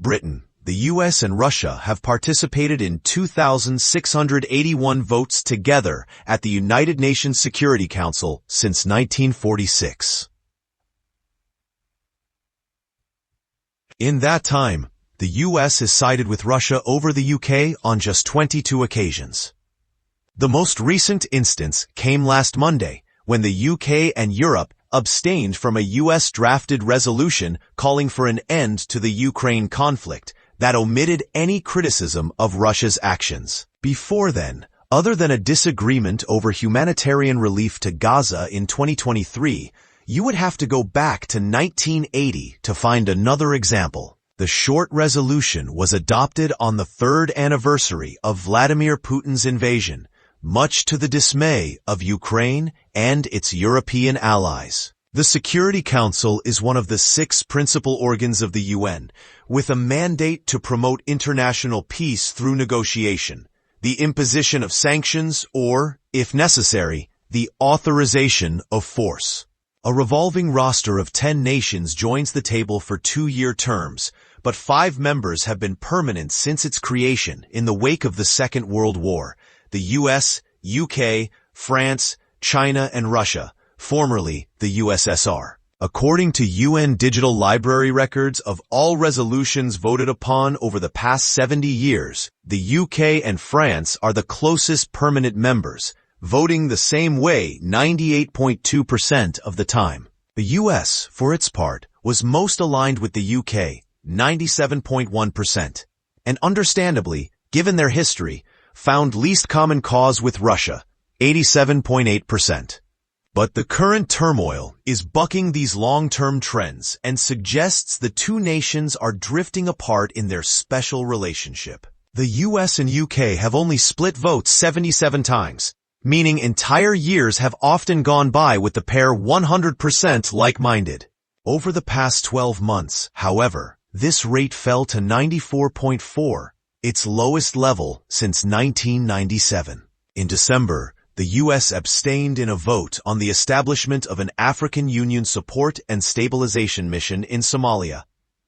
Britain, the US and Russia have participated in 2,681 votes together at the United Nations Security Council since 1946. In that time, the US has sided with Russia over the UK on just 22 occasions. The most recent instance came last Monday, when the UK and Europe abstained from a US-drafted resolution calling for an end to the Ukraine conflict that omitted any criticism of Russia's actions. Before then, other than a disagreement over humanitarian relief to Gaza in 2023, you would have to go back to 1980 to find another example. The short resolution was adopted on the third anniversary of Vladimir Putin's invasion, much to the dismay of Ukraine and its European allies. The Security Council is one of the 6 principal organs of the UN, with a mandate to promote international peace through negotiation, the imposition of sanctions, or, if necessary, the authorization of force. A revolving roster of 10 nations joins the table for 2-year terms, but 5 members have been permanent since its creation in the wake of the Second World War: the US, UK, France, China, and Russia, formerly the USSR. According to UN Digital Library records of all resolutions voted upon over the past 70 years, the UK and France are the closest permanent members, voting the same way 98.2% of the time. The US, for its part, was most aligned with the UK, 97.1%, and understandably, given their history, found least common cause with Russia, 87.8%. But the current turmoil is bucking these long-term trends and suggests the two nations are drifting apart in their special relationship. The US and UK have only split votes 77 times, meaning entire years have often gone by with the pair 100% like-minded. Over the past 12 months, however, this rate fell to 94.4, its lowest level since 1997. In December, the U.S. abstained in a vote on the establishment of an African Union support and stabilization mission in Somalia,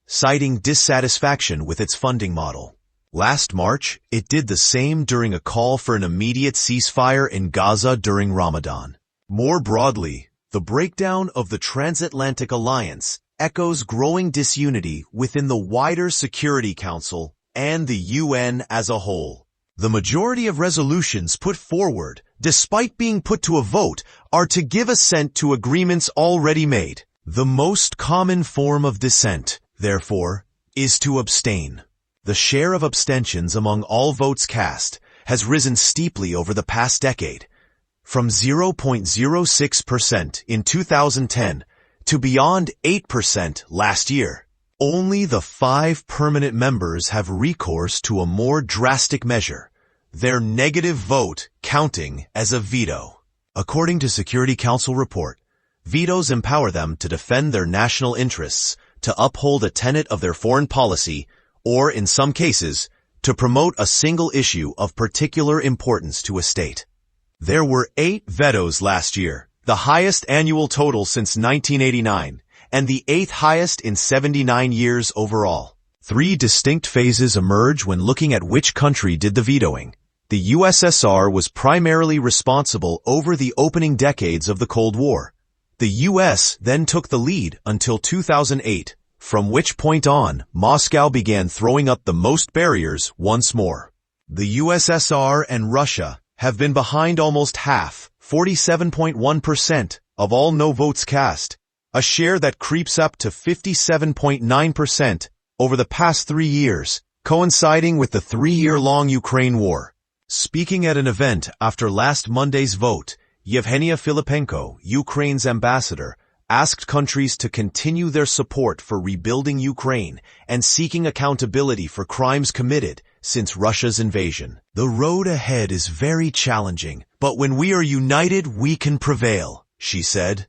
citing dissatisfaction with its funding model. Last March, it did the same during a call for an immediate ceasefire in Gaza during Ramadan. More broadly, the breakdown of the transatlantic alliance echoes growing disunity within the wider Security Council and the UN as a whole. The majority of resolutions put forward, despite being put to a vote, are to give assent to agreements already made. The most common form of dissent, therefore, is to abstain. The share of abstentions among all votes cast has risen steeply over the past decade, from 0.06% in 2010 to beyond 8% last year. Only the 5 permanent members have recourse to a more drastic measure, their negative vote counting as a veto. According to Security Council report, vetoes empower them to defend their national interests, to uphold a tenet of their foreign policy, or, in some cases, to promote a single issue of particular importance to a state. There were 8 vetoes last year, the highest annual total since 1989, and the 8th highest in 79 years overall. 3 distinct phases emerge when looking at which country did the vetoing. The USSR was primarily responsible over the opening decades of the Cold War. The US then took the lead until 2008, from which point on, Moscow began throwing up the most barriers once more. The USSR and Russia have been behind almost half, 47.1%, of all no votes cast, a share that creeps up to 57.9% over the past 3 years, coinciding with the 3-year-long Ukraine war. Speaking at an event after last Monday's vote, Yevhenia Filipenko, Ukraine's ambassador, asked countries to continue their support for rebuilding Ukraine and seeking accountability for crimes committed since Russia's invasion. The road ahead is very challenging, but when we are united, we can prevail, she said.